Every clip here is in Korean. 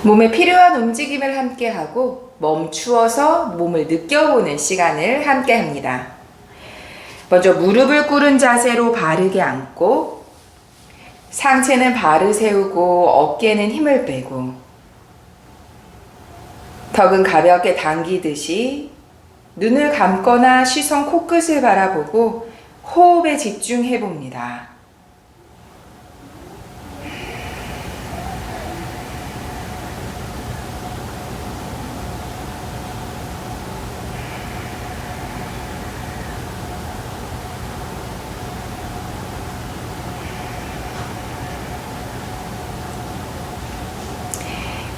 몸에 필요한 움직임을 함께하고 멈추어서 몸을 느껴보는 시간을 함께합니다. 먼저 무릎을 꿇은 자세로 바르게 앉고 상체는 바로 세우고 어깨는 힘을 빼고 턱은 가볍게 당기듯이 눈을 감거나 시선 코끝을 바라보고 호흡에 집중해 봅니다.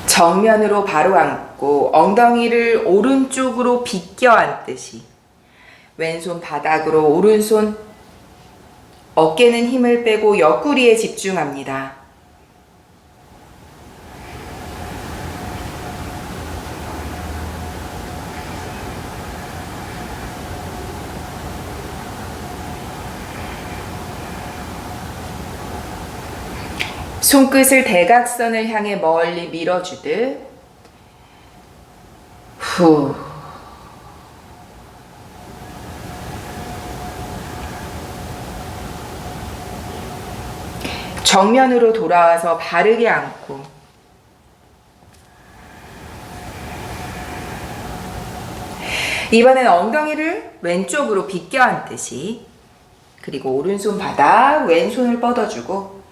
정면으로 바로 앉고 엉덩이를 오른쪽으로 비껴 앉듯이 왼손 바닥으로 오른손 어깨는 힘을 빼고 옆구리에 집중합니다. 손끝을 대각선을 향해 멀리 밀어주듯 후. 정면으로 돌아와서 바르게 앉고 이번엔 엉덩이를 왼쪽으로 비껴 앉듯이 그리고 오른손 바닥 왼손을 뻗어주고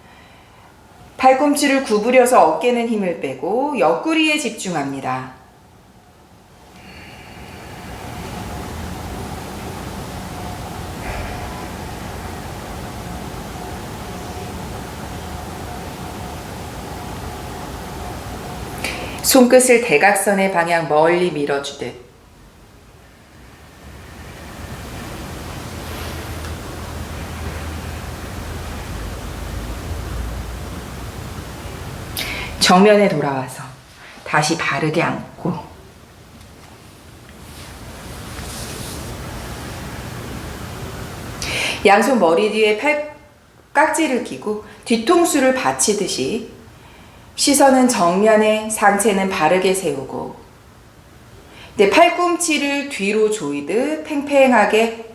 팔꿈치를 구부려서 어깨는 힘을 빼고 옆구리에 집중합니다. 손끝을 대각선의 방향 멀리 밀어주듯 정면에 돌아와서 다시 바르게 앉고 양손 머리 뒤에 깍지를 끼고 뒤통수를 받치듯이 시선은 정면에 상체는 바르게 세우고 내 팔꿈치를 뒤로 조이듯 팽팽하게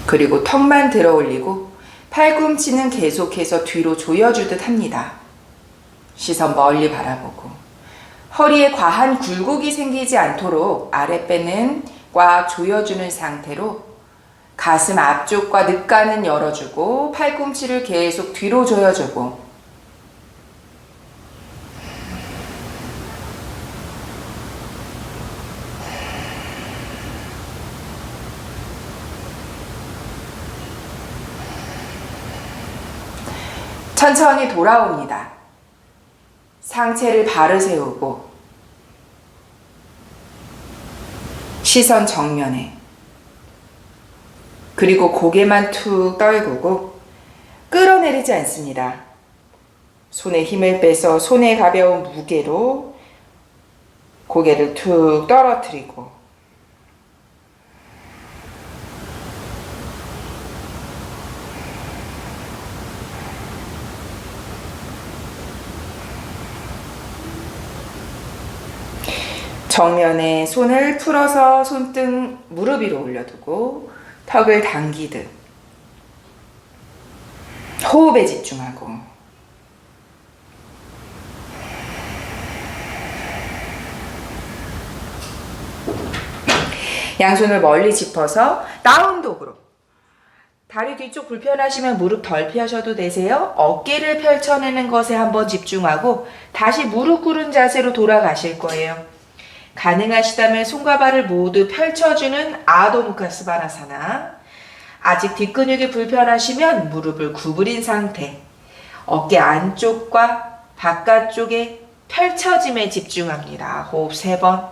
그리고 턱만 들어 올리고 팔꿈치는 계속해서 뒤로 조여주듯 합니다. 시선 멀리 바라보고 허리에 과한 굴곡이 생기지 않도록 아랫배는 꽉 조여주는 상태로 가슴 앞쪽과 늦가는 열어주고 팔꿈치를 계속 뒤로 조여주고 천천히 돌아옵니다. 상체를 바로 세우고 시선 정면에 그리고 고개만 툭 떨구고 끌어내리지 않습니다. 손에 힘을 빼서 손의 가벼운 무게로 고개를 툭 떨어뜨리고 정면에 손을 풀어서 손등 무릎 위로 올려두고 턱을 당기듯 호흡에 집중하고 양손을 멀리 짚어서 다운독으로 다리 뒤쪽 불편하시면 무릎 덜 펴셔도 되세요. 어깨를 펼쳐내는 것에 한번 집중하고 다시 무릎 꿇은 자세로 돌아가실 거예요. 가능하시다면 손과 발을 모두 펼쳐주는 아도 무카스바나사나 아직 뒷근육이 불편하시면 무릎을 구부린 상태 어깨 안쪽과 바깥쪽의 펼쳐짐에 집중합니다. 호흡 3번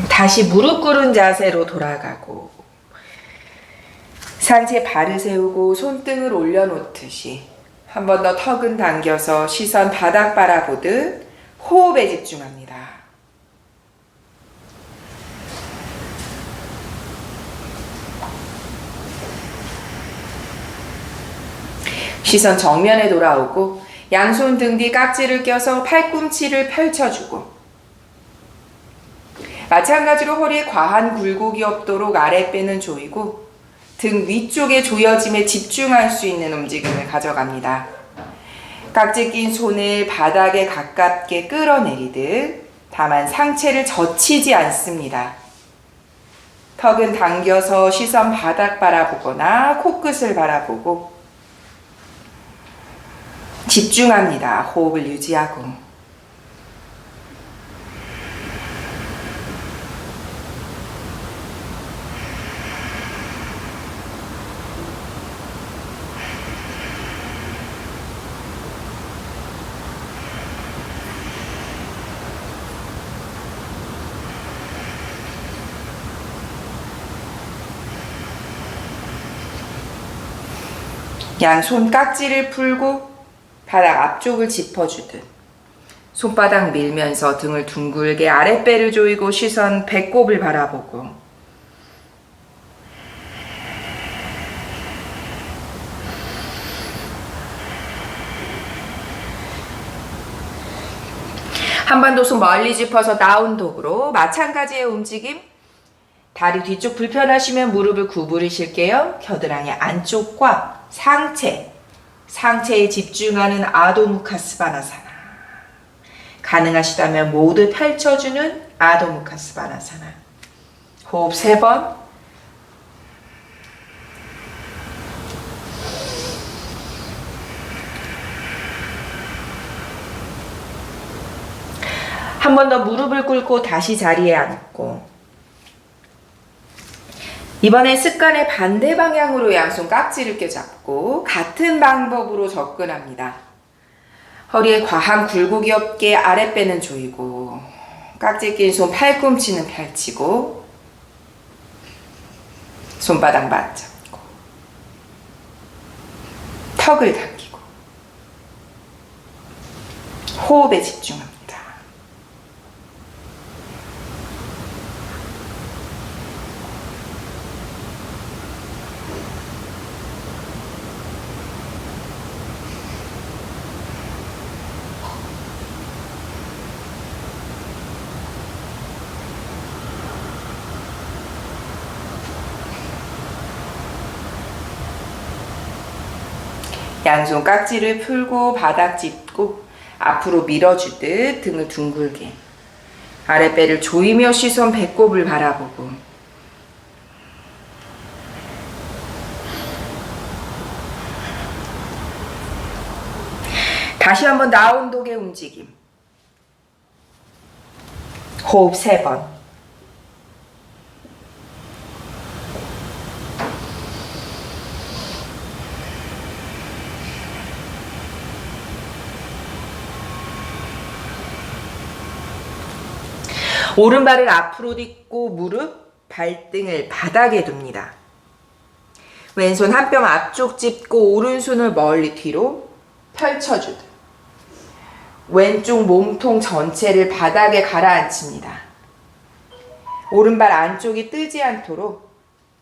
다시 무릎 꿇은 자세로 돌아가고 상체 발을 세우고 손등을 올려놓듯이 한 번 더 턱은 당겨서 시선 바닥 바라보듯 호흡에 집중합니다. 시선 정면에 돌아오고 양손 등 뒤 깍지를 껴서 팔꿈치를 펼쳐주고 마찬가지로 허리에 과한 굴곡이 없도록 아랫배는 조이고 등 위쪽의 조여짐에 집중할 수 있는 움직임을 가져갑니다. 깍지 낀 손을 바닥에 가깝게 끌어내리듯 다만 상체를 젖히지 않습니다. 턱은 당겨서 시선 바닥 바라보거나 코끝을 바라보고 집중합니다. 호흡을 유지하고 양손 깍지를 풀고 바닥 앞쪽을 짚어주듯 손바닥 밀면서 등을 둥글게 아랫배를 조이고 시선 배꼽을 바라보고 한반도 손 멀리 짚어서 다운독으로 마찬가지의 움직임. 다리 뒤쪽 불편하시면 무릎을 구부리실게요. 겨드랑이 안쪽과 상체에 집중하는 아도무카스바나사나. 가능하시다면 모두 펼쳐주는 아도무카스바나사나. 호흡 3번. 한 번 더 무릎을 꿇고 다시 자리에 앉고 이번엔 습관의 반대 방향으로 양손 깍지를 껴잡고 같은 방법으로 접근합니다. 허리에 과한 굴곡이 없게 아랫배는 조이고 깍지 낀 손 팔꿈치는 펼치고 손바닥 맞잡고 턱을 당기고 호흡에 집중합니다. 양손 깍지를 풀고 바닥 짚고 앞으로 밀어주듯 등을 둥글게 아랫배를 조이며 시선 배꼽을 바라보고 다시 한번 다운독의 움직임. 호흡 3번. 오른발을 앞으로 딛고 무릎, 발등을 바닥에 둡니다. 왼손 한 뼘 앞쪽 짚고 오른손을 멀리 뒤로 펼쳐주듯 왼쪽 몸통 전체를 바닥에 가라앉힙니다. 오른발 안쪽이 뜨지 않도록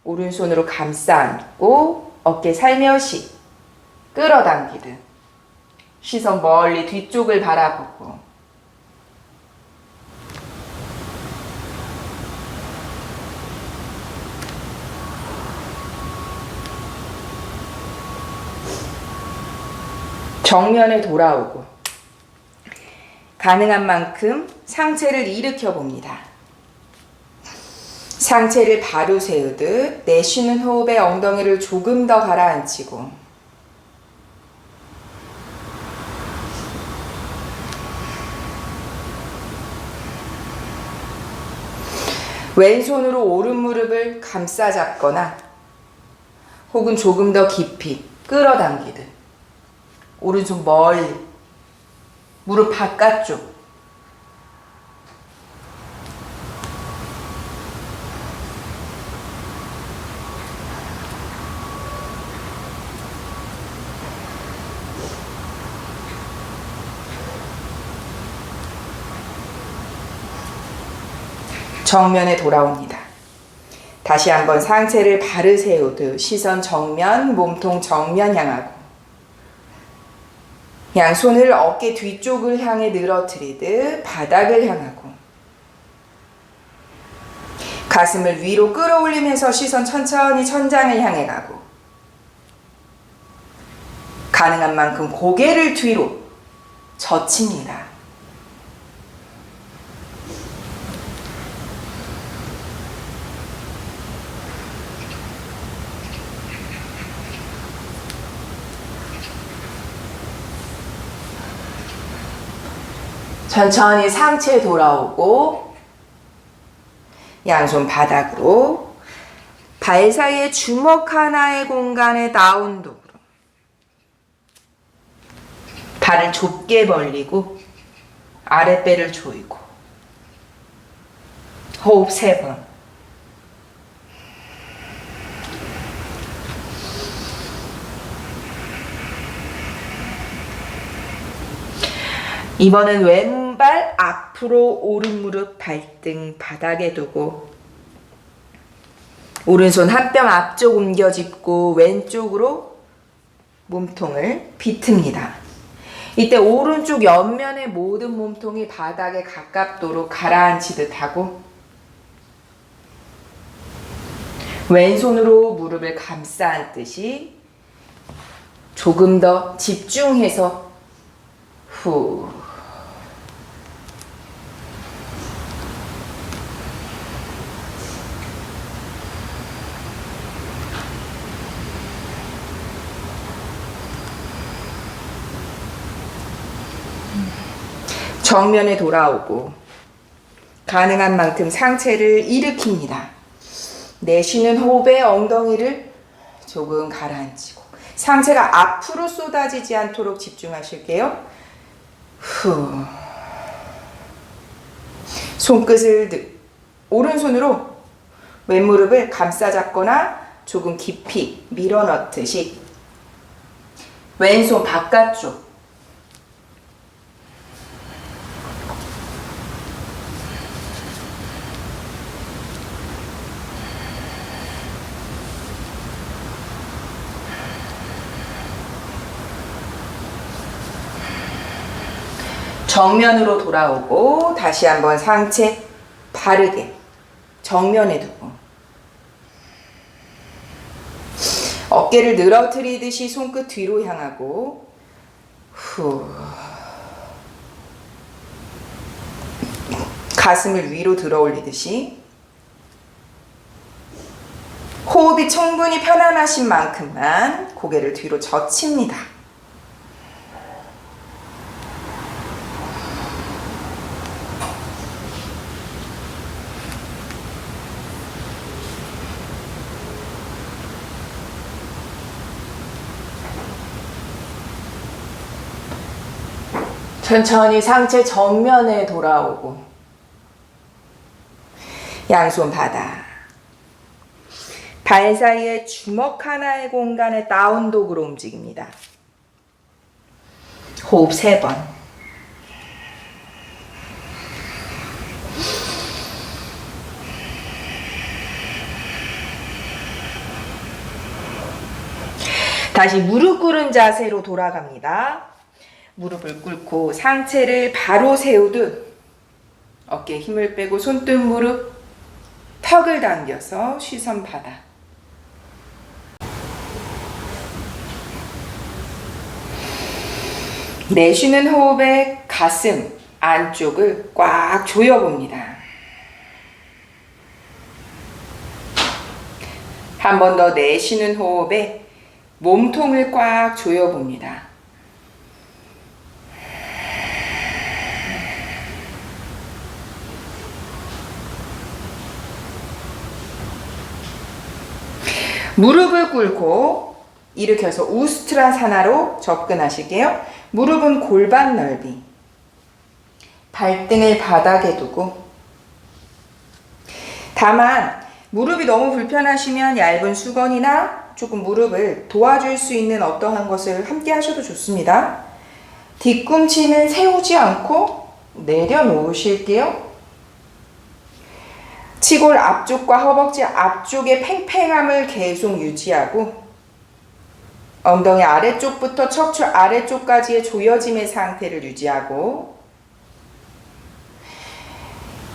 오른손으로 감싸 안고 어깨 살며시 끌어당기듯 시선 멀리 뒤쪽을 바라보고 정면에 돌아오고 가능한 만큼 상체를 일으켜 봅니다. 상체를 바로 세우듯 내쉬는 호흡에 엉덩이를 조금 더 가라앉히고 왼손으로 오른 무릎을 감싸 잡거나 혹은 조금 더 깊이 끌어당기듯 오른손 멀리 무릎 바깥쪽 정면에 돌아옵니다. 다시 한번 상체를 바르 세우듯 시선 정면, 몸통 정면 향하고 양손을 어깨 뒤쪽을 향해 늘어뜨리듯 바닥을 향하고 가슴을 위로 끌어올리면서 시선 천천히 천장을 향해 가고 가능한 만큼 고개를 뒤로 젖힙니다. 천천히 상체 돌아오고 양손 바닥으로 발 사이에 주먹 하나의 공간에 다운독으로 발을 좁게 벌리고 아랫배를 조이고 호흡 3번. 이번은 왼발 앞으로 오른 무릎 발등 바닥에 두고 오른손 한 뼘 앞쪽 옮겨 짚고 왼쪽으로 몸통을 비틉니다. 이때 오른쪽 옆면의 모든 몸통이 바닥에 가깝도록 가라앉히듯 하고 왼손으로 무릎을 감싸 안듯이 조금 더 집중해서 후 정면에 돌아오고 가능한 만큼 상체를 일으킵니다. 내쉬는 호흡에 엉덩이를 조금 가라앉히고 상체가 앞으로 쏟아지지 않도록 집중하실게요. 후. 손끝을 오른손으로 왼무릎을 감싸 잡거나 조금 깊이 밀어 넣듯이 왼손 바깥쪽 정면으로 돌아오고 다시 한번 상체 바르게 정면에 두고 어깨를 늘어뜨리듯이 손끝 뒤로 향하고 후 가슴을 위로 들어 올리듯이 호흡이 충분히 편안하신 만큼만 고개를 뒤로 젖힙니다. 천천히 상체 정면에 돌아오고 양손 바닥 발 사이에 주먹 하나의 공간에 다운독으로 움직입니다. 호흡 3번. 다시 무릎 꿇은 자세로 돌아갑니다. 무릎을 꿇고 상체를 바로 세우듯 어깨에 힘을 빼고 손등 무릎 턱을 당겨서 시선 바닥. 내쉬는 호흡에 가슴 안쪽을 꽉 조여봅니다. 한 번 더 내쉬는 호흡에 몸통을 꽉 조여봅니다. 무릎을 꿇고 일으켜서 우스트라사나로 접근하실게요. 무릎은 골반 넓이. 발등을 바닥에 두고 다만 무릎이 너무 불편하시면 얇은 수건이나 조금 무릎을 도와줄 수 있는 어떠한 것을 함께 하셔도 좋습니다. 뒤꿈치는 세우지 않고 내려놓으실게요. 치골 앞쪽과 허벅지 앞쪽의 팽팽함을 계속 유지하고 엉덩이 아래쪽부터 척추 아래쪽까지의 조여짐의 상태를 유지하고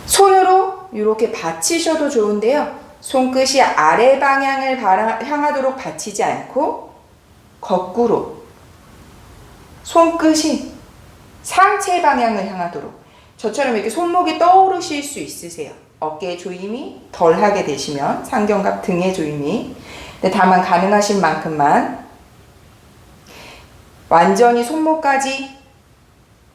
손으로 이렇게 받치셔도 좋은데요. 손끝이 아래 방향을 향하도록 받치지 않고 거꾸로 손끝이 상체 방향을 향하도록 저처럼 이렇게 손목이 떠오르실 수 있으세요. 어깨의 조임이 덜하게 되시면 상견갑 등의 조임이 다만 가능하신 만큼만 완전히 손목까지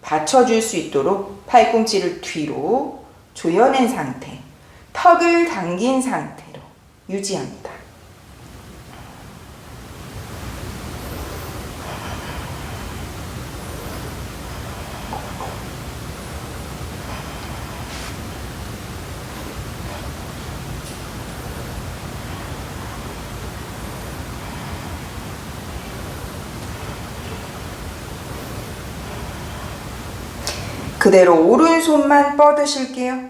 받쳐줄 수 있도록 팔꿈치를 뒤로 조여낸 상태, 턱을 당긴 상태로 유지합니다. 그대로 오른손만 뻗으실게요.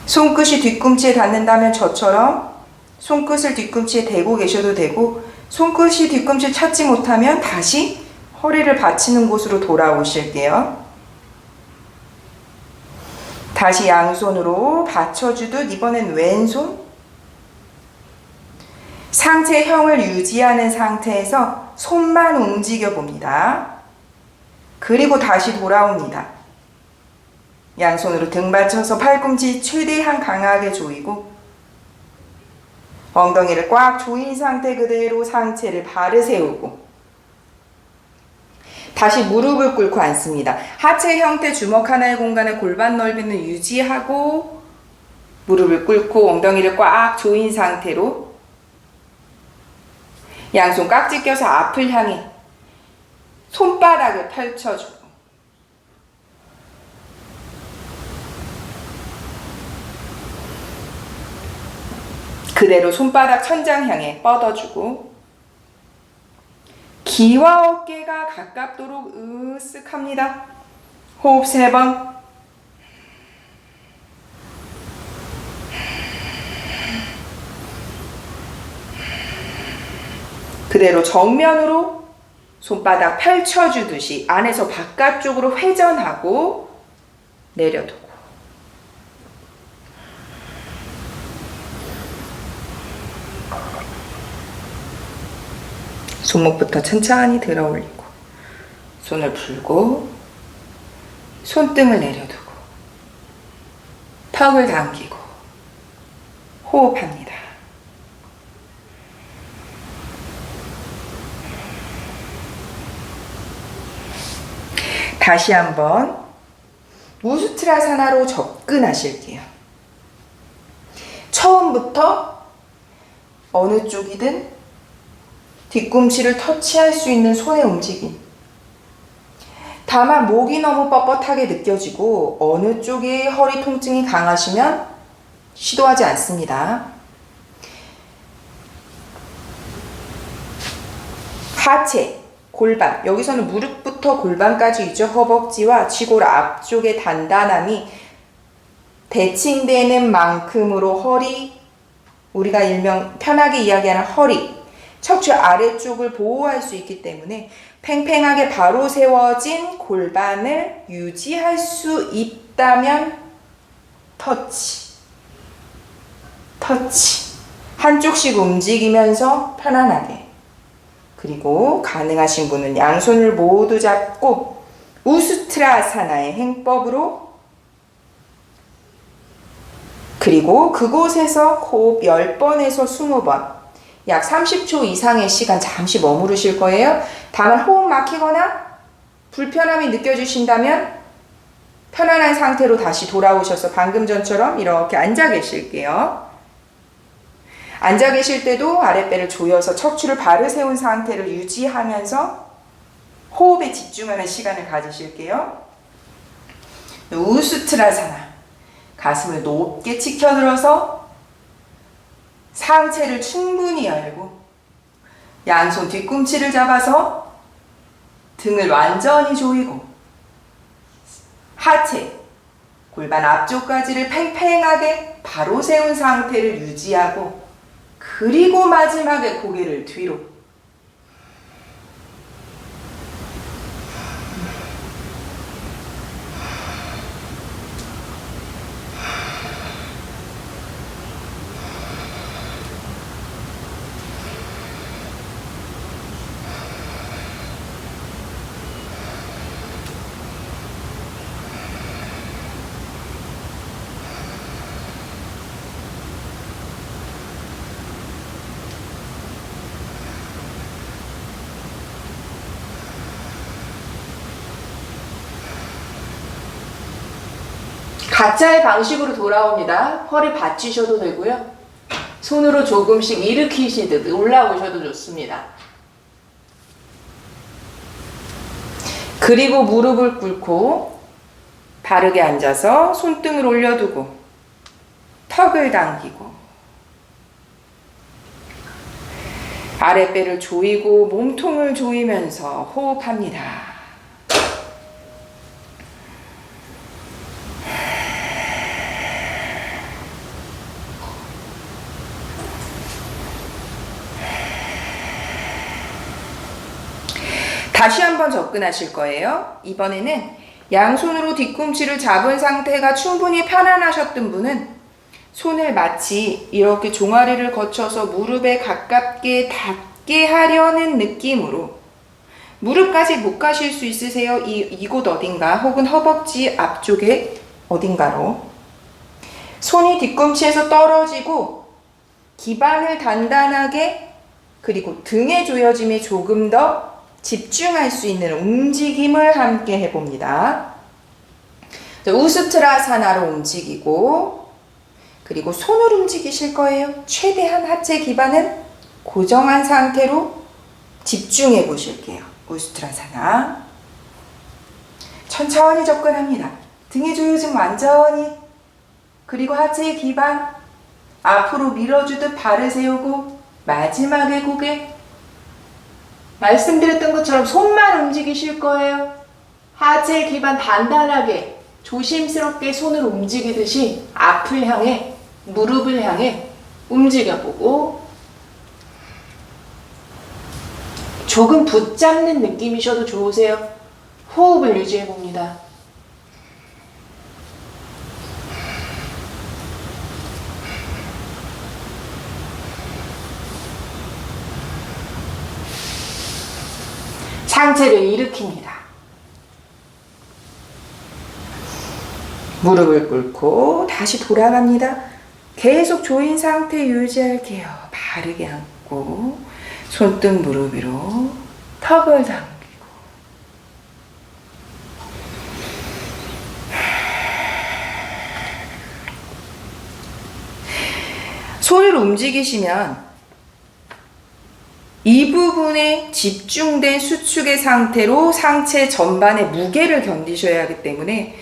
손끝이 뒤꿈치에 닿는다면 저처럼 손끝을 뒤꿈치에 대고 계셔도 되고 손끝이 뒤꿈치를 찾지 못하면 다시 허리를 받치는 곳으로 돌아오실게요. 다시 양손으로 받쳐주듯 이번엔 왼손 상체형을 유지하는 상태에서 손만 움직여 봅니다. 그리고 다시 돌아옵니다. 양손으로 등 받쳐서 팔꿈치 최대한 강하게 조이고 엉덩이를 꽉 조인 상태 그대로 상체를 바로 세우고 다시 무릎을 꿇고 앉습니다. 하체 형태 주먹 하나의 공간에 골반 넓이는 유지하고 무릎을 꿇고 엉덩이를 꽉 조인 상태로 양손 깍지 껴서 앞을 향해 손바닥을 펼쳐주고 그대로 손바닥 천장 향해 뻗어주고 귀와 어깨가 가깝도록 으쓱합니다. 호흡 3번. 그대로 정면으로 손바닥 펼쳐주듯이 안에서 바깥쪽으로 회전하고 내려두고 손목부터 천천히 들어 올리고 손을 풀고 손등을 내려두고 턱을 당기고 호흡합니다. 다시 한번 우스트라사나로 접근하실게요. 처음부터 어느 쪽이든 뒤꿈치를 터치할 수 있는 손의 움직임. 다만 목이 너무 뻣뻣하게 느껴지고 어느 쪽에 허리 통증이 강하시면 시도하지 않습니다. 하체, 골반, 여기서는 무릎부터 골반까지 있죠. 허벅지와 쥐골 앞쪽의 단단함이 대칭되는 만큼으로 허리, 우리가 일명 편하게 이야기하는 허리, 척추 아래쪽을 보호할 수 있기 때문에 팽팽하게 바로 세워진 골반을 유지할 수 있다면 터치, 터치, 한쪽씩 움직이면서 편안하게. 그리고 가능하신 분은 양손을 모두 잡고 우스트라사나의 행법으로 그리고 그곳에서 호흡 10번에서 20번 약 30초 이상의 시간 잠시 머무르실 거예요. 다만 호흡 막히거나 불편함이 느껴지신다면 편안한 상태로 다시 돌아오셔서 방금 전처럼 이렇게 앉아 계실게요. 앉아 계실 때도 아랫배를 조여서 척추를 바로 세운 상태를 유지하면서 호흡에 집중하는 시간을 가지실게요. 우스트라사나, 가슴을 높게 치켜들어서 상체를 충분히 열고 양손 뒤꿈치를 잡아서 등을 완전히 조이고 하체, 골반 앞쪽까지를 팽팽하게 바로 세운 상태를 유지하고, 그리고 마지막에 고개를 뒤로. 각자의 방식으로 돌아옵니다. 허리 받치셔도 되고요. 손으로 조금씩 일으키시듯 올라오셔도 좋습니다. 그리고 무릎을 꿇고 바르게 앉아서 손등을 올려두고 턱을 당기고 아랫배를 조이고 몸통을 조이면서 호흡합니다. 다시 한번 접근하실 거예요. 이번에는 양손으로 뒤꿈치를 잡은 상태가 충분히 편안하셨던 분은 손을 마치 이렇게 종아리를 거쳐서 무릎에 가깝게 닿게 하려는 느낌으로, 무릎까지 못 가실 수 있으세요? 이곳 어딘가 혹은 허벅지 앞쪽에 어딘가로 손이 뒤꿈치에서 떨어지고 기반을 단단하게, 그리고 등의 조여짐에 조금 더 집중할 수 있는 움직임을 함께 해봅니다. 우스트라사나로 움직이고, 그리고 손을 움직이실 거예요. 최대한 하체 기반은 고정한 상태로 집중해 보실게요. 우스트라사나. 천천히 접근합니다. 등의 조여짐 완전히, 그리고 하체의 기반 앞으로 밀어주듯 발을 세우고 마지막에 고개, 말씀드렸던 것처럼 손만 움직이실 거예요. 하체 기반 단단하게 조심스럽게 손을 움직이듯이 앞을 향해, 무릎을 향해 움직여보고, 조금 붙잡는 느낌이셔도 좋으세요. 호흡을 유지해봅니다. 상체를 일으킵니다. 무릎을 꿇고 다시 돌아갑니다. 계속 조인 상태 유지할게요. 바르게 앉고 손등 무릎 위로 턱을 당기고, 손을 움직이시면 이 부분에 집중된 수축의 상태로 상체 전반의 무게를 견디셔야 하기 때문에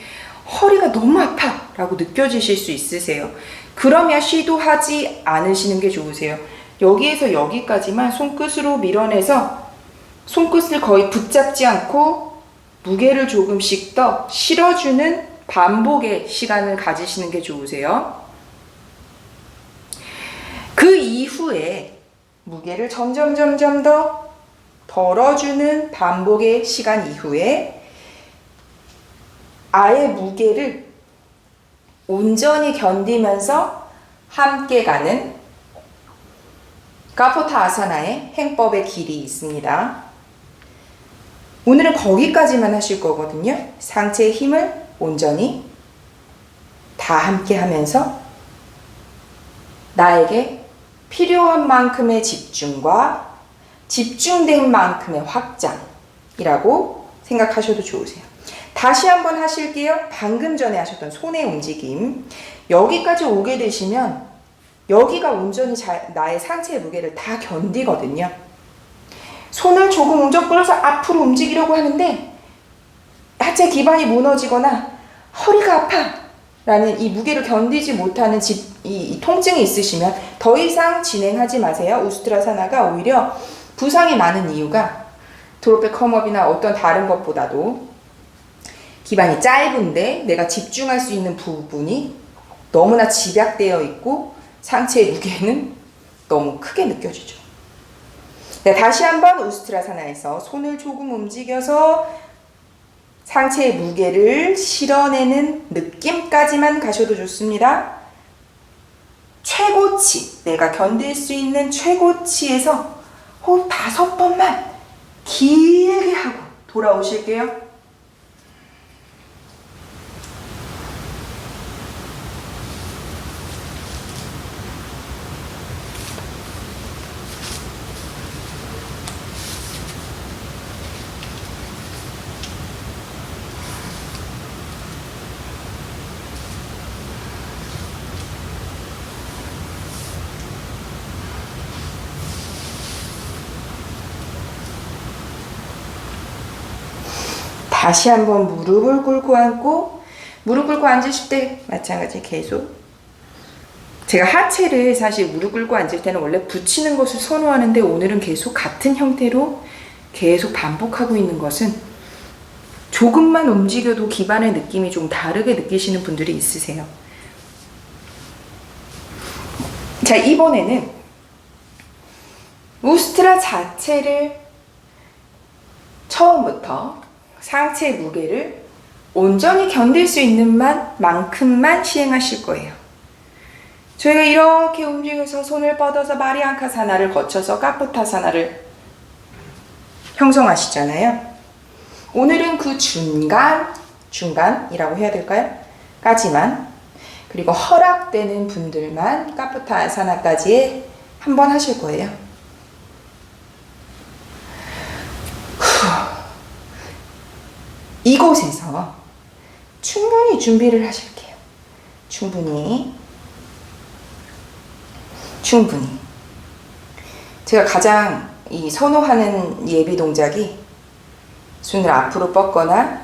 허리가 너무 아파 라고 느껴지실 수 있으세요. 그러면 시도하지 않으시는 게 좋으세요. 여기에서 여기까지만 손끝으로 밀어내서 손끝을 거의 붙잡지 않고 무게를 조금씩 더 실어주는 반복의 시간을 가지시는 게 좋으세요. 그 이후에 무게를 점점 더 덜어주는 반복의 시간 이후에 아예 무게를 온전히 견디면서 함께 가는 가포타 아사나의 행법의 길이 있습니다. 오늘은 거기까지만 하실 거거든요. 상체의 힘을 온전히 다 함께 하면서 나에게 필요한 만큼의 집중과 집중된 만큼의 확장이라고 생각하셔도 좋으세요. 다시 한번 하실게요. 방금 전에 하셨던 손의 움직임. 여기까지 오게 되시면 여기가 온전히 나의 상체의 무게를 다 견디거든요. 손을 조금 운전 끌어서 앞으로 움직이려고 하는데 하체 기반이 무너지거나 허리가 아파 라는 이 무게를 견디지 못하는 이 통증이 있으시면 더 이상 진행하지 마세요. 우스트라사나가 오히려 부상이 많은 이유가 드롭백 컴업이나 어떤 다른 것보다도 기반이 짧은데 내가 집중할 수 있는 부분이 너무나 집약되어 있고 상체의 무게는 너무 크게 느껴지죠. 네, 다시 한번 우스트라사나에서 손을 조금 움직여서 상체의 무게를 실어내는 느낌까지만 가셔도 좋습니다. 최고치, 내가 견딜 수 있는 최고치에서 호흡 5번만 길게 하고 돌아오실게요. 다시 한번 무릎을 꿇고 앉고, 무릎 꿇고 앉으실 때 마찬가지 계속, 제가 하체를 사실 무릎 꿇고 앉을 때는 원래 붙이는 것을 선호하는데 오늘은 계속 같은 형태로 계속 반복하고 있는 것은 조금만 움직여도 기반의 느낌이 좀 다르게 느끼시는 분들이 있으세요. 자, 이번에는 우스트라 자체를 처음부터 상체의 무게를 온전히 견딜 수 있는 만큼만 시행하실 거예요. 저희가 이렇게 움직여서 손을 뻗어서 마리앙카사나를 거쳐서 카포타사나를 형성하시잖아요. 오늘은 그 중간이라고 해야 될까요? 까지만, 그리고 허락되는 분들만 카포타사나까지 한번 하실 거예요. 이곳에서 충분히 준비를 하실게요. 충분히. 제가 가장 선호하는 예비 동작이 손을 앞으로 뻗거나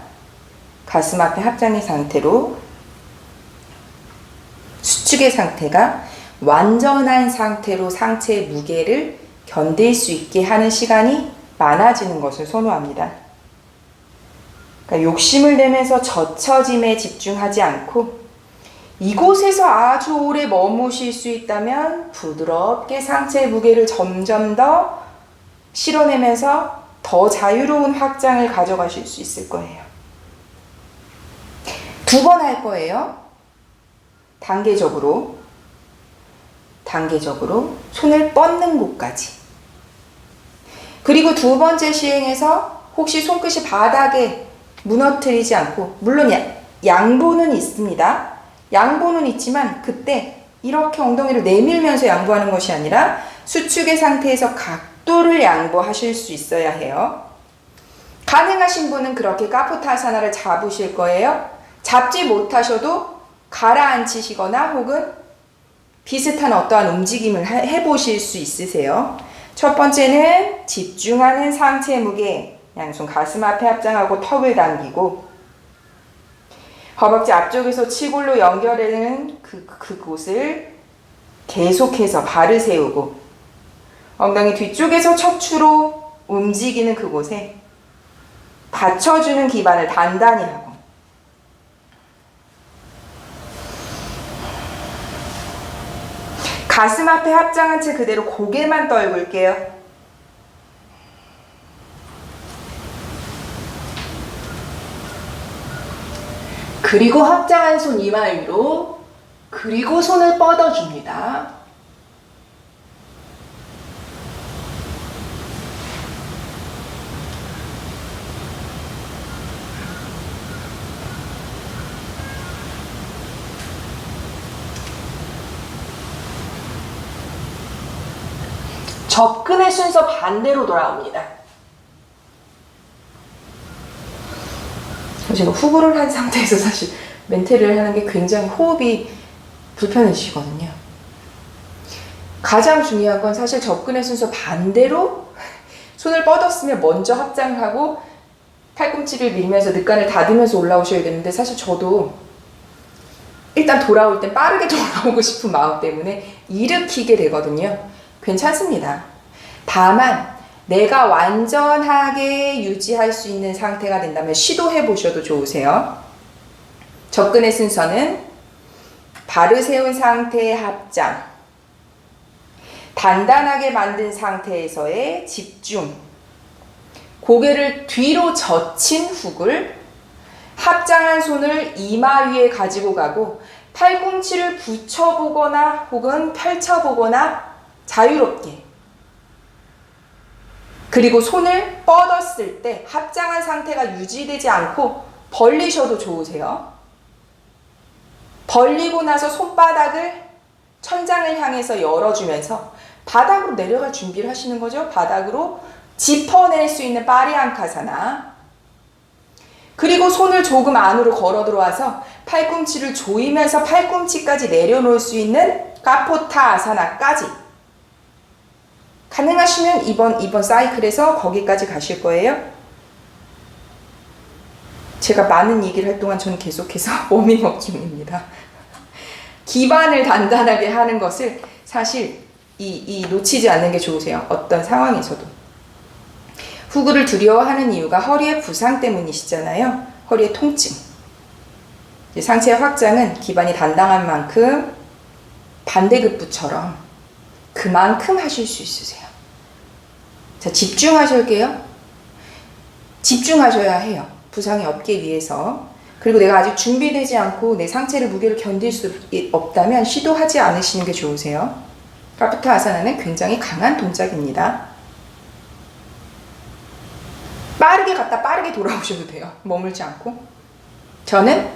가슴 앞에 합장의 상태로 수축의 상태가 완전한 상태로 상체의 무게를 견딜 수 있게 하는 시간이 많아지는 것을 선호합니다. 그러니까 욕심을 내면서 젖혀짐에 집중하지 않고 이곳에서 아주 오래 머무실 수 있다면 부드럽게 상체의 무게를 점점 더 실어내면서 더 자유로운 확장을 가져가실 수 있을 거예요. 2번 할 거예요. 단계적으로 손을 뻗는 곳까지. 그리고 2번째 시행에서 혹시 손끝이 바닥에 무너뜨리지 않고, 물론 양보는 있습니다. 양보는 있지만 그때 이렇게 엉덩이를 내밀면서 양보하는 것이 아니라 수축의 상태에서 각도를 양보하실 수 있어야 해요. 가능하신 분은 그렇게 카포타사나를 잡으실 거예요. 잡지 못하셔도 가라앉히시거나 혹은 비슷한 어떠한 움직임을 해보실 수 있으세요. 첫 번째는 집중하는 상체 무게, 양손 가슴 앞에 합장하고 턱을 당기고, 허벅지 앞쪽에서 치골로 연결되는 그곳을 계속해서 발을 세우고, 엉덩이 뒤쪽에서 척추로 움직이는 그곳에 받쳐주는 기반을 단단히 하고, 가슴 앞에 합장한 채 그대로 고개만 떨굴게요. 그리고 확장한 손 이마 위로, 그리고 손을 뻗어줍니다. 접근의 순서 반대로 돌아옵니다. 제가 후보를 한 상태에서 사실 멘트를 하는 게 굉장히 호흡이 불편해지거든요. 가장 중요한 건 사실 접근의 순서 반대로 손을 뻗었으면 먼저 합장하고 팔꿈치를 밀면서 늑간을 닫으면서 올라오셔야 되는데, 사실 저도 일단 돌아올 땐 빠르게 돌아오고 싶은 마음 때문에 일으키게 되거든요. 괜찮습니다. 다만 내가 완전하게 유지할 수 있는 상태가 된다면 시도해 보셔도 좋으세요. 접근의 순서는 발을 세운 상태의 합장, 단단하게 만든 상태에서의 집중, 고개를 뒤로 젖힌 훅을 합장한 손을 이마 위에 가지고 가고 팔꿈치를 붙여보거나 혹은 펼쳐보거나 자유롭게, 그리고 손을 뻗었을 때 합장한 상태가 유지되지 않고 벌리셔도 좋으세요. 벌리고 나서 손바닥을 천장을 향해서 열어주면서 바닥으로 내려갈 준비를 하시는 거죠. 바닥으로 짚어낼 수 있는 파리앙카사나. 그리고 손을 조금 안으로 걸어 들어와서 팔꿈치를 조이면서 팔꿈치까지 내려놓을 수 있는 카포타 아사나까지. 가능하시면 이번 사이클에서 거기까지 가실 거예요. 제가 많은 얘기를 할 동안 저는 계속해서 워밍업 중입니다. 기반을 단단하게 하는 것을 사실 놓치지 않는 게 좋으세요. 어떤 상황에서도. 후구를 두려워하는 이유가 허리의 부상 때문이시잖아요. 허리의 통증. 상체의 확장은 기반이 단단한 만큼 반대급부처럼 그만큼 하실 수 있으세요. 자, 집중하실게요. 집중하셔야 해요. 부상이 없기 위해서. 그리고 내가 아직 준비되지 않고 내 상체를 무게를 견딜 수 없다면 시도하지 않으시는 게 좋으세요. 카포타 아사나는 굉장히 강한 동작입니다. 빠르게 갔다 빠르게 돌아오셔도 돼요. 머물지 않고. 저는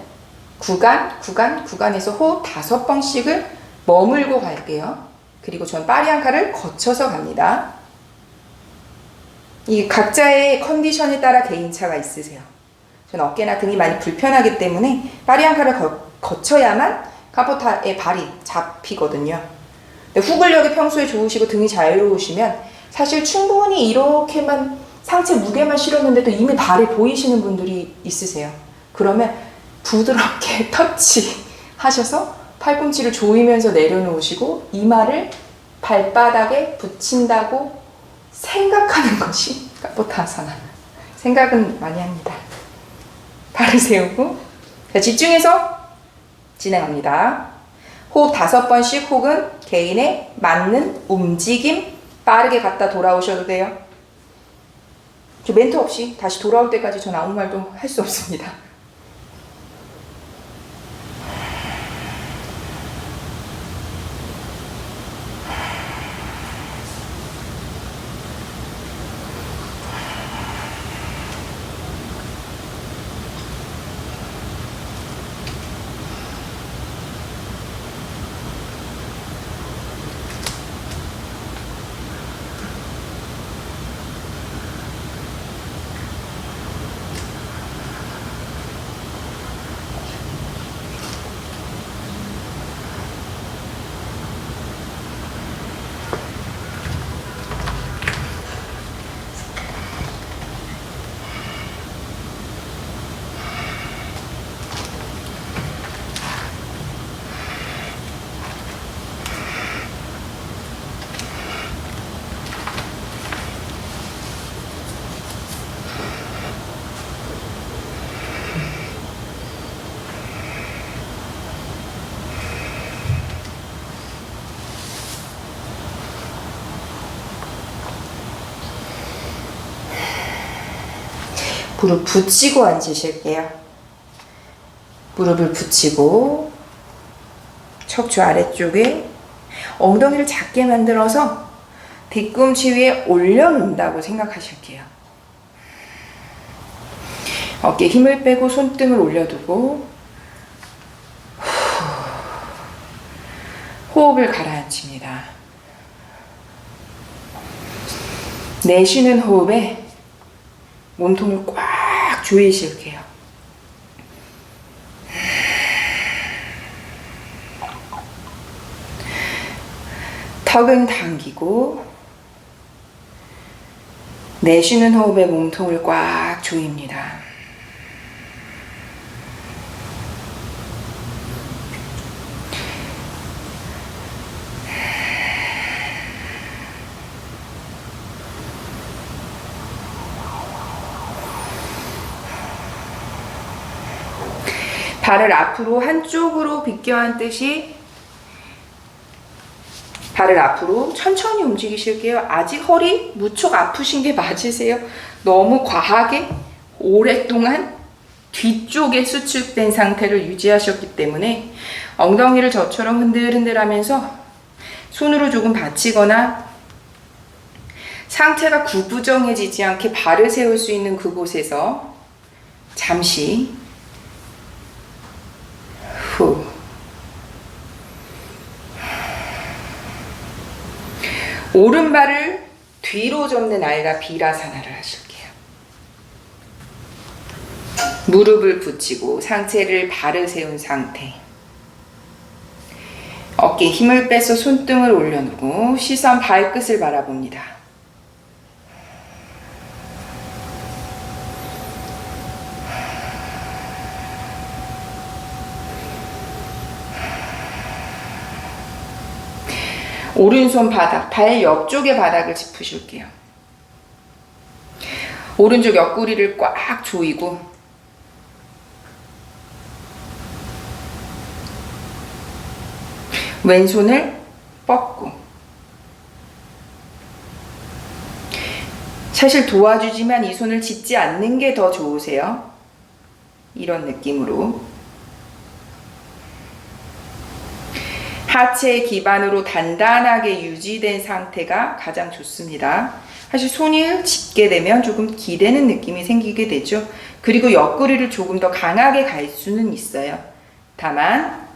구간에서 호흡 5번씩을 머물고 갈게요. 그리고 전 파리앙카를 거쳐서 갑니다. 이 각자의 컨디션에 따라 개인차가 있으세요. 저는 어깨나 등이 많이 불편하기 때문에 파리앙카를 거쳐야만 카포타의 발이 잡히거든요. 근데 후근력이 평소에 좋으시고 등이 자유로우시면 사실 충분히 이렇게만 상체 무게만 실었는데도 이미 발이 보이시는 분들이 있으세요. 그러면 부드럽게 터치 하셔서 팔꿈치를 조이면서 내려놓으시고 이마를 발바닥에 붙인다고 생각하는 것이 카포타 아사나. 생각은 많이 합니다. 발을 세우고 자, 집중해서 진행합니다. 호흡 5번씩 혹은 개인에 맞는 움직임 빠르게 갔다 돌아오셔도 돼요. 저 멘트 없이 다시 돌아올 때까지 전 아무 말도 할 수 없습니다. 무릎 붙이고 앉으실게요. 무릎을 붙이고 척추 아래쪽에 엉덩이를 작게 만들어서 뒤꿈치 위에 올려놓는다고 생각하실게요. 어깨에 힘을 빼고 손등을 올려두고 호흡을 가라앉힙니다. 내쉬는 호흡에 몸통을 꽉 조이실게요. 턱은 당기고 내쉬는 호흡에 몸통을 꽉 조입니다. 발을 앞으로 한쪽으로 비껴 앉듯이 발을 앞으로 천천히 움직이실게요. 아직 허리 무척 아프신 게 맞으세요? 너무 과하게 오랫동안 뒤쪽에 수축된 상태를 유지하셨기 때문에 엉덩이를 저처럼 흔들흔들 하면서 손으로 조금 받치거나 상체가 구부정해지지 않게 발을 세울 수 있는 그곳에서 잠시 후 오른발을 뒤로 접는 알가 비라사나를 하실게요. 무릎을 붙이고 상체를 발을 세운 상태. 어깨에 힘을 빼서 손등을 올려놓고 시선 발끝을 바라봅니다. 오른손 바닥, 발 옆쪽의 바닥을 짚으실게요. 오른쪽 옆구리를 꽉 조이고 왼손을 뻗고 사실 도와주지만 이 손을 짚지 않는 게 더 좋으세요. 이런 느낌으로 하체 기반으로 단단하게 유지된 상태가 가장 좋습니다. 사실 손을 짚게 되면 조금 기대는 느낌이 생기게 되죠. 그리고 옆구리를 조금 더 강하게 갈 수는 있어요. 다만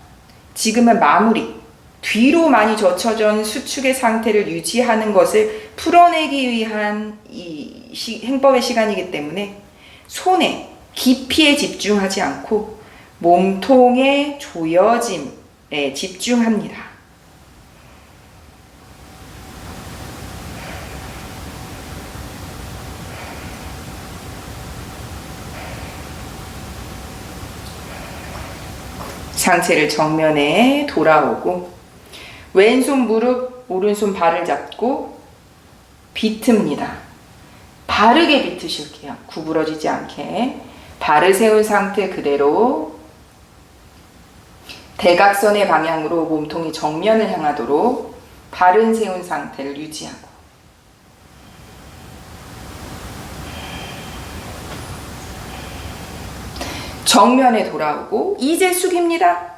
지금은 마무리, 뒤로 많이 젖혀진 수축의 상태를 유지하는 것을 풀어내기 위한 이 행법의 시간이기 때문에 손에 깊이에 집중하지 않고 몸통의 조여짐에 집중합니다. 상체를 정면에 돌아오고 왼손 무릎, 오른손 발을 잡고 비틉니다. 바르게 비트실게요. 구부러지지 않게. 발을 세운 상태 그대로 대각선의 방향으로 몸통이 정면을 향하도록 발은 세운 상태를 유지하고 정면에 돌아오고 이제 숙입니다.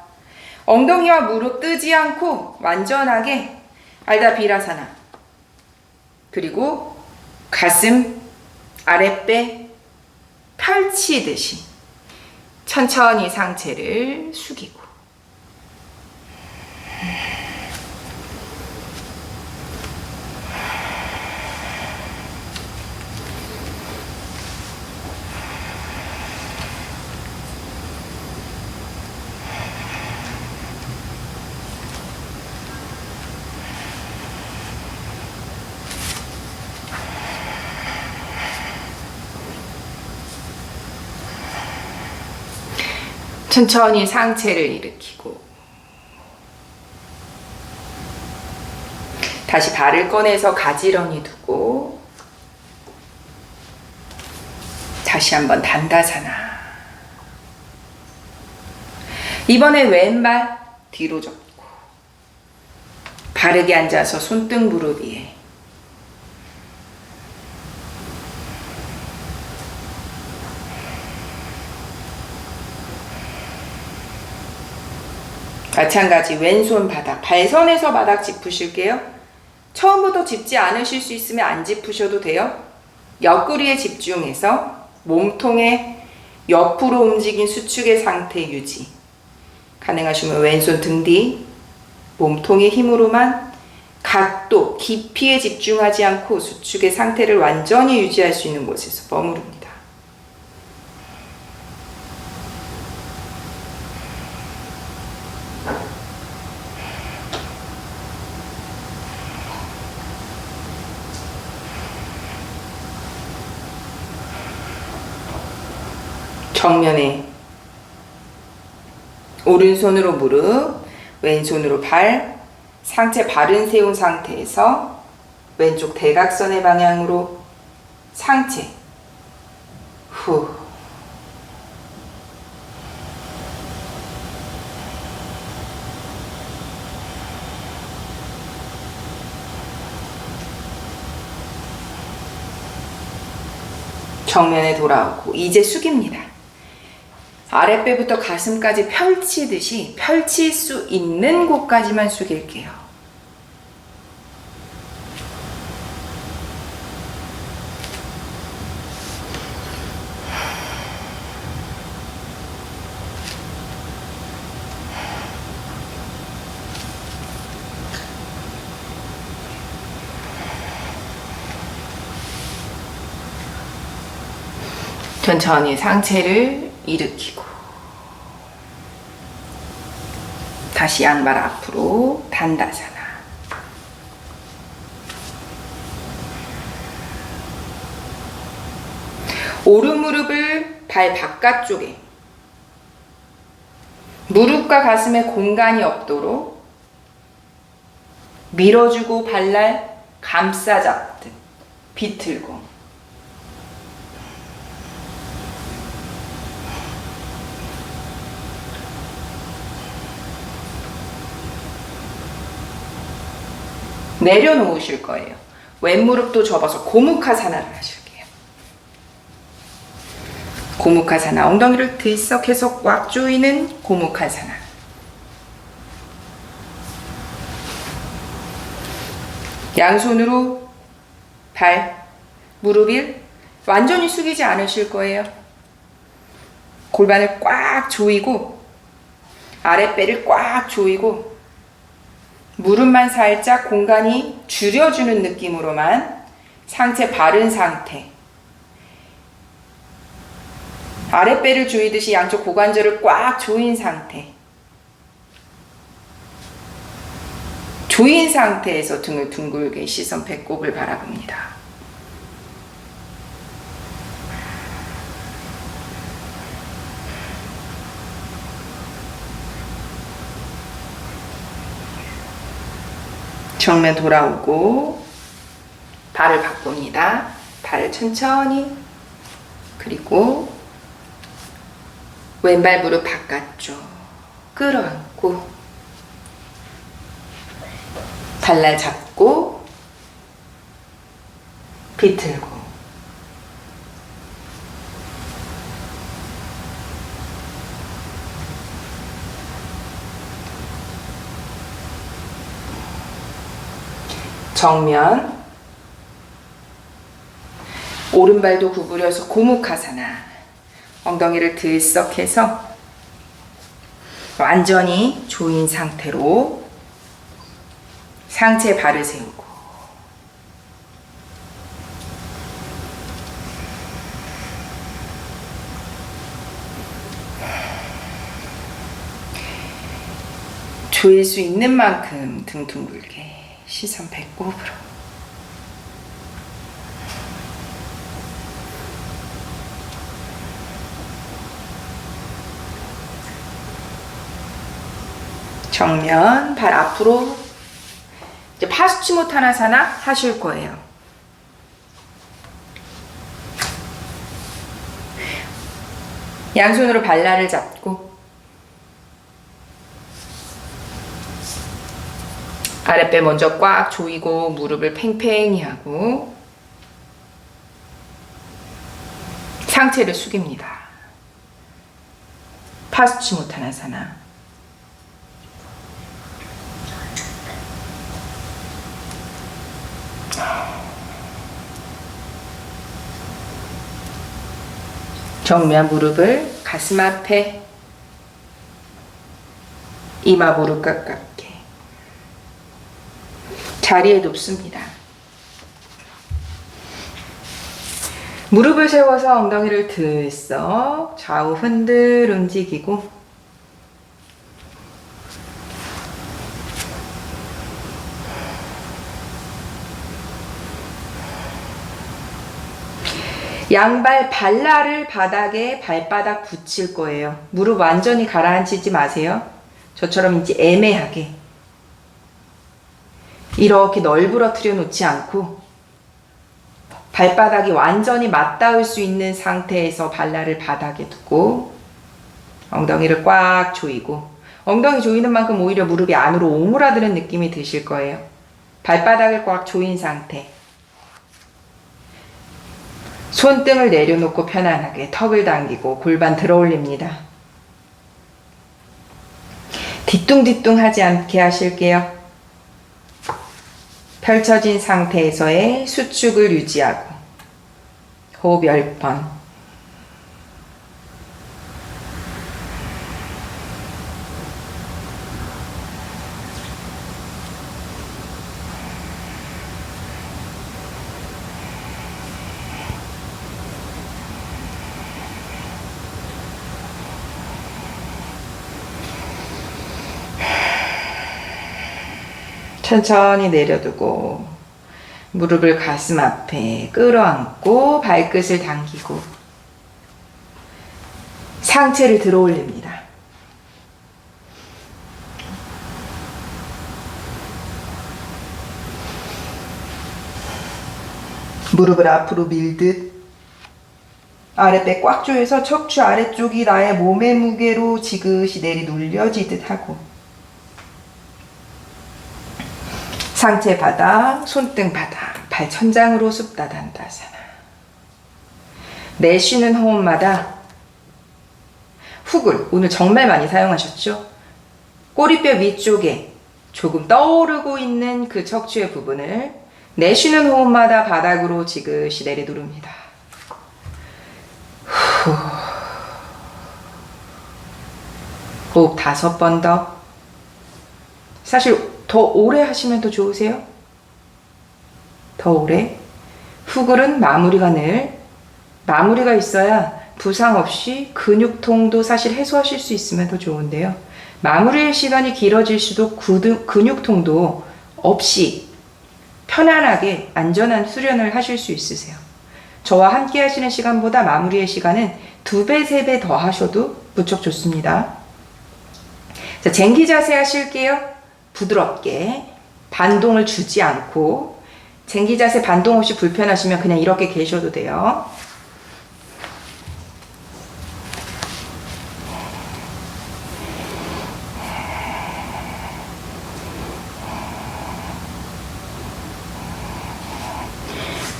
엉덩이와 무릎 뜨지 않고 완전하게 알다 비라사나 그리고 가슴 아랫배 펼치듯이 천천히 상체를 숙이고 천천히 상체를 일으키고 다시 발을 꺼내서 가지런히 두고 다시 한번 단다사나. 이번에 왼발 뒤로 접고 바르게 앉아서 손등 무릎 위에 마찬가지 왼손 바닥, 발선에서 바닥 짚으실게요. 처음부터 짚지 않으실 수 있으면 안 짚으셔도 돼요. 옆구리에 집중해서 몸통의 옆으로 움직인 수축의 상태 유지. 가능하시면 왼손 등 뒤, 몸통의 힘으로만 각도, 깊이에 집중하지 않고 수축의 상태를 완전히 유지할 수 있는 곳에서 머무릅니다. 정면에 오른손으로 무릎, 왼손으로 발, 상체 발은 세운 상태에서 왼쪽 대각선의 방향으로 상체 후 정면에 돌아오고 이제 숙입니다. 아랫배부터 가슴까지 펼치듯이 펼칠 수 있는 곳까지만 숙일게요. 천천히 상체를 일으키고 다시 양발 앞으로 단다사나. 오른 무릎을 발 바깥쪽에, 무릎과 가슴에 공간이 없도록 밀어주고 발날 감싸잡듯 비틀고, 내려놓으실 거예요. 왼무릎도 접어서 고무카사나를 하실게요. 고무카사나, 엉덩이를 들썩해서 꽉 조이는 고무카사나. 양손으로 발, 무릎을 완전히 숙이지 않으실 거예요. 골반을 꽉 조이고 아랫배를 꽉 조이고 무릎만 살짝 공간이 줄여주는 느낌으로만 상체 바른 상태, 아랫배를 조이듯이 양쪽 고관절을 꽉 조인 상태, 조인 상태에서 등을 둥글게 시선 배꼽을 바라봅니다. 정면 돌아오고 발을 바꿉니다. 발을 천천히, 그리고 왼발 무릎 바깥쪽 끌어안고 발날 잡고 비틀고, 정면 오른발도 구부려서 고무카사나, 엉덩이를 들썩해서 완전히 조인 상태로 상체 발을 세우고, 조일 수 있는 만큼 등 둥글게 시선 배꼽으로. 정면 발 앞으로 이제 파수치모타나사나 하실 거예요. 양손으로 발날을 잡고 아랫배 먼저 꽉 조이고 무릎을 팽팽히 하고 상체를 숙입니다. 파수치모타나사나. 정면 무릎을 가슴 앞에, 이마 무릎 가깝게 자리에 눕습니다. 무릎을 세워서 엉덩이를 들썩 좌우 흔들 움직이고, 양발 발날을 바닥에 발바닥 붙일 거예요. 무릎 완전히 가라앉히지 마세요. 저처럼 이제 애매하게 이렇게 널브러뜨려 놓지 않고 발바닥이 완전히 맞닿을 수 있는 상태에서 발날을 바닥에 두고 엉덩이를 꽉 조이고, 엉덩이 조이는 만큼 오히려 무릎이 안으로 오므라드는 느낌이 드실 거예요. 발바닥을 꽉 조인 상태. 손등을 내려놓고 편안하게 턱을 당기고 골반 들어 올립니다. 뒤뚱뒤뚱 하지 않게 하실게요. 펼쳐진 상태에서의 수축을 유지하고 호흡 10번. 천천히 내려두고 무릎을 가슴 앞에 끌어안고 발끝을 당기고 상체를 들어 올립니다. 무릎을 앞으로 밀듯 아랫배 꽉 조여서 척추 아래쪽이 나의 몸의 무게로 지그시 내리눌려지듯 하고 상체 바닥, 손등 바닥, 발 천장으로 sup다단다사나. 내쉬는 호흡마다 훅을 오늘 정말 많이 사용하셨죠? 꼬리뼈 위쪽에 조금 떠오르고 있는 그 척추의 부분을 내쉬는 호흡마다 바닥으로 지그시 내리누릅니다. 후. 호흡 5번 더. 사실 더 오래 하시면 더 좋으세요? 더 오래? 훅을은 마무리가 있어야 부상 없이 근육통도 사실 해소하실 수 있으면 더 좋은데요. 마무리의 시간이 길어질수록 근육통도 없이 편안하게 안전한 수련을 하실 수 있으세요. 저와 함께 하시는 시간보다 마무리의 시간은 2배, 3배 더 하셔도 무척 좋습니다. 자, 쟁기 자세 하실게요. 부드럽게 반동을 주지 않고 쟁기 자세 반동 없이 불편하시면 그냥 이렇게 계셔도 돼요.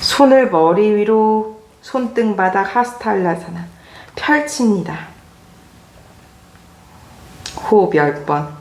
손을 머리 위로 손등 바닥 하스탈라사나 펼칩니다. 호흡 10번.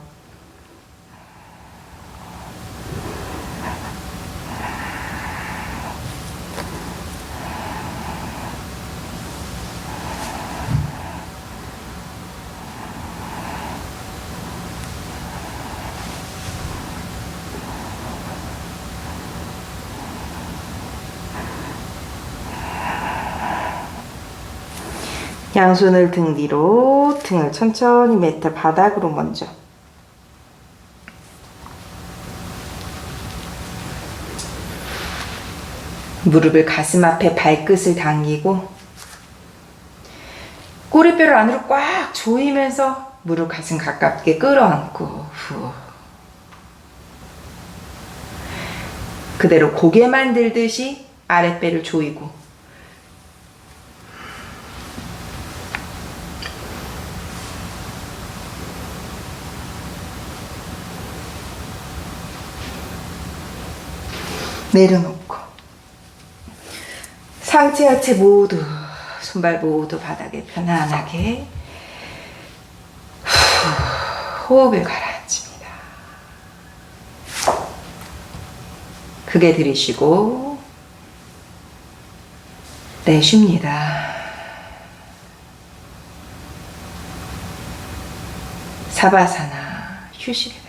양손을 등 뒤로 등을 천천히 매트 바닥으로 먼저 무릎을 가슴 앞에 발끝을 당기고 꼬리뼈를 안으로 꽉 조이면서 무릎 가슴 가깝게 끌어안고 후. 그대로 고개만 들듯이 아랫배를 조이고 내려놓고 상체 하체 모두 손발 모두 바닥에 편안하게 호흡을 가라앉힙니다. 크게 들이쉬고 내쉽니다. 사바사나 휴식입니다.